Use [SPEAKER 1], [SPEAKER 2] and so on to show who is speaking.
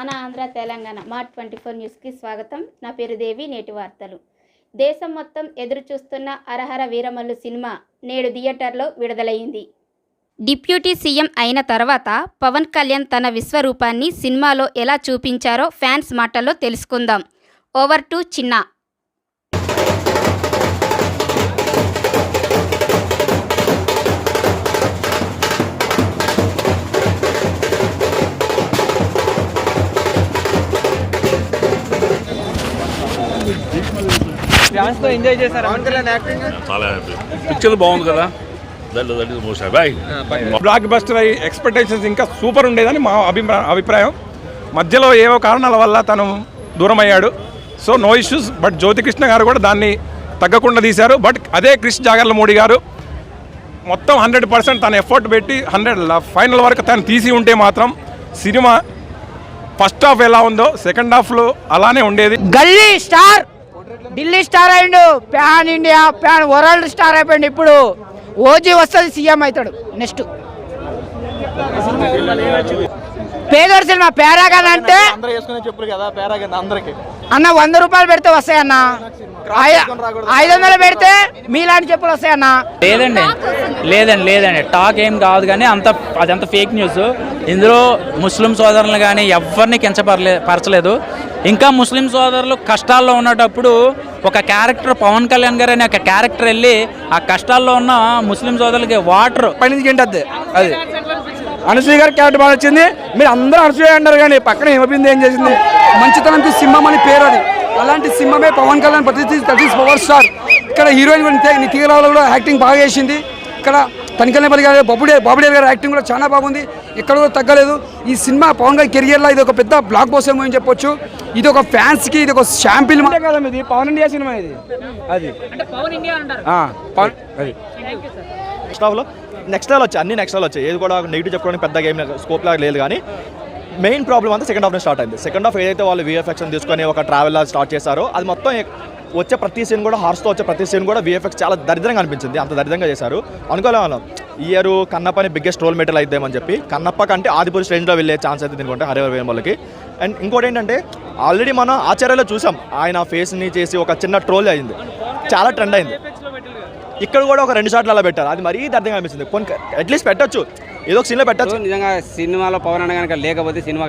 [SPEAKER 1] మన ఆంధ్ర తెలంగాణ MAR24 న్యూస్కి స్వాగతం. నా పేరు దేవి. నేటి వార్తలు. దేశం మొత్తం ఎదురు చూస్తున్న హరహర వీరమల్లు సినిమా నేడు థియేటర్లో విడుదలైంది. డిప్యూటీ సీఎం అయిన తర్వాత పవన్ కళ్యాణ్ తన విశ్వరూపాన్ని సినిమాలో ఎలా చూపించారో ఫ్యాన్స్ మాటల్లో తెలుసుకుందాం. ఓవర్ టు చిన్న.
[SPEAKER 2] ఎంజాయ్ చేశారు.
[SPEAKER 3] చాలా హ్యాపీ. పిక్చర్ బాగుంది కదా, that is most happy.
[SPEAKER 4] Block buster అయ్యి ఎక్స్పెక్టేషన్స్ ఇంకా సూపర్ ఉండేదని మా అభిప్రాయం. మధ్యలో ఏవో కారణాల వల్ల తను దూరం అయ్యాడు. So no issues. But Jyothikrishna గారు కూడా దాన్ని తగ్గకుండా తీశారు. బట్ అదే క్రిష్ జాగర్లమూడి గారు మొత్తం 100% తన ఎఫర్ట్ పెట్టి 100 ఫైనల్ వరకు తను తీసి ఉంటే మాత్రం సినిమా ఫస్ట్ హాఫ్ ఎలా ఉందో సెకండ్ హాఫ్లో అలానే ఉండేది.
[SPEAKER 2] గల్లీ స్టార్, ఢిల్లీ స్టార్ అయిండు, pan India, pan world star అయిపోయింది. ఇప్పుడు ఓజీ వస్తుంది, సీఎం అవుతాడు నెక్స్ట్. పేదోడు సినిమా పేరాగన్ అంటే అన్న 100 రూపాయలు పెడితే వస్తాయన్న, 500 పెడితే మీలాంటి చెప్పులు వస్తాయన్న.
[SPEAKER 5] లేదండి టాక్ ఏం కాదు కానీ అదంతా ఫేక్ న్యూస్. ఇందులో ముస్లిం సోదరులు కానీ ఎవరిని పరచలేదు. ఇంకా ముస్లిం సోదరులు కష్టాల్లో ఉన్నప్పుడు ఒక క్యారెక్టర్ పవన్ కళ్యాణ్ గారు అనే ఒక క్యారెక్టర్ వెళ్ళి ఆ కష్టాల్లో ఉన్న ముస్లిం సోదరులకి వాటర్
[SPEAKER 2] పైనుంచి ఏంటది అది అనసూయ గారి క్యారెక్టర్ బాగా వచ్చింది. మీరు అందరూ అనసూయ అంటారు కానీ పక్కన హిమబిందు ఏం చేసింది? మంచితనంకి సింహం అని పేరు అది. అలాంటి సింహమే Pawan Kalyan that is power star. ఇక్కడ హీరోయిన్ కూడా నితిగరావులో కూడా యాక్టింగ్ బాగా చేసింది. ఇక్కడ తనికల్నేపల్లి గారు బాబుడే గారి యాక్టింగ్ కూడా చాలా బాగుంది. ఎక్కడ కూడా తగ్గలేదు. ఈ సినిమా పవన్ గారి కెరియర్లో ఇది ఒక పెద్ద బ్లాక్ బస్టర్ మూవీ అని చెప్పొచ్చు. ఇది ఒక ఫ్యాన్స్కి ఇది ఒక శాంపిల్ కదా. ఇది పవన్ ఇండియా సినిమా ఇది. అది
[SPEAKER 6] నెక్స్ట్ లెవెల్ వచ్చాయి, అన్ని నెక్స్ట్ లెవెల్ వచ్చాయి. ఏది కూడా నెగిటివ్ చెప్పుకోవడానికి పెద్ద గేమ్ స్కోప్ లాగా లేదు. కానీ మెయిన్ ప్రాబ్లం అంతా సెకండ్ హాఫ్ స్టార్ట్ అయింది. సెకండ్ హాఫ్ ఏదైతే వాళ్ళు VFX తీసుకొని ఒక ట్రావెల్ స్టార్ట్ చేశారో అది మొత్తం వచ్చే ప్రతి సీన్ కూడా హార్స్తో వచ్చే ప్రతి సీన్ కూడా VFX చాలా దరిద్రంగా అనిపించింది. అంత దరిద్రంగా చేశారు. అనుకోలేము ఈ ఇయర్ కన్నప్పని బిగ్గెస్ట్ రోల్ మెటల్ అయిద్దామని చెప్పి. కన్నప్ప కంటే ఆదిపురుష్ రేంజ్లో వెళ్ళే ఛాన్స్ అయితే దీనికంటే హరిహర వీరమల్లుకి. అండ్ ఇంకోటి ఏంటంటే ఆల్రెడీ మనం ఆచార్యలో చూసాం, ఆయన ఫేస్ని చేసి ఒక చిన్న ట్రోల్ అయింది, చాలా ట్రెండ్ అయింది. ఇక్కడ కూడా ఒక 2 షాట్లు అలా పెట్టారు. అది మరీ దరిద్రంగా అనిపించింది. కొన్ని అట్లీస్ట్ పెట్టచ్చు, ఏదో ఒక సీన్లో పెట్టచ్చు.
[SPEAKER 7] నిజంగా సినిమాలో పవన్ అన్న కనుక లేకపోతే సినిమా